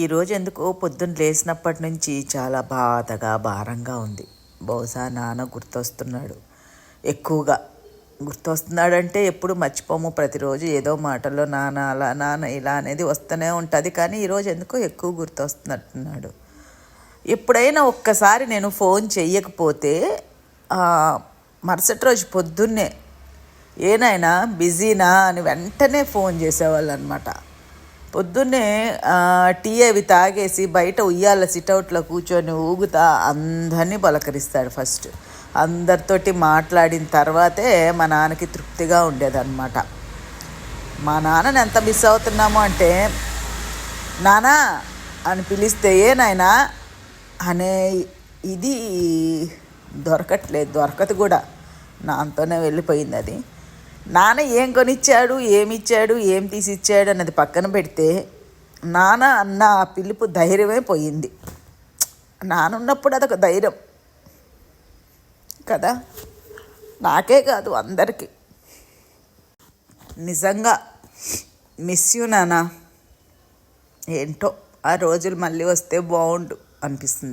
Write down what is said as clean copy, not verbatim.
ఈరోజు ఎందుకో పొద్దున్న లేచినప్పటి నుంచి చాలా బాధగా భారంగా ఉంది. బహుశా నాన్న గుర్తొస్తున్నాడు, ఎక్కువగా గుర్తొస్తున్నాడంటే ఎప్పుడు మర్చిపోము. ప్రతిరోజు ఏదో మాటల్లో నాన్న అలా నాన్న ఇలా అనేది వస్తూనే ఉంటుంది. కానీ ఈరోజు ఎందుకో ఎక్కువ గుర్తొస్తున్నట్టున్నాడు. ఎప్పుడైనా ఒక్కసారి నేను ఫోన్ చెయ్యకపోతే మరుసటి రోజు పొద్దున్నే ఏనాయనా బిజీనా అని వెంటనే ఫోన్ చేసేవాళ్ళు అనమాట. పొద్దున్నే టీ అవి తాగేసి బయట ఉయ్యాల సిట్అవుట్లో కూర్చొని ఊగుతా అందరినీ పలకరిస్తాడు. ఫస్ట్ అందరితోటి మాట్లాడిన తర్వాతే మా నాన్నకి తృప్తిగా ఉండేదన్నమాట. మా నాన్నని ఎంత మిస్ అవుతున్నామో అంటే, నానా అని పిలిస్తే ఏ నాయనా అనే ఇది దొరకదు కూడా. నాతోనే వెళ్ళిపోయింది అది. నాన్న ఏం కొనిచ్చాడు, ఏమిచ్చాడు, ఏం తీసిచ్చాడు అన్నది పక్కన పెడితే, నాన్న అన్న ఆ పిలుపు ధైర్యమే పోయింది. నాన్న ఉన్నప్పుడు అదొక ధైర్యం కదా, నాకే కాదు అందరికీ. నిజంగా మిస్ యూ నాన్న. ఏంటో ఆ రోజులు మళ్ళీ వస్తే బాగుండు అనిపిస్తుంది.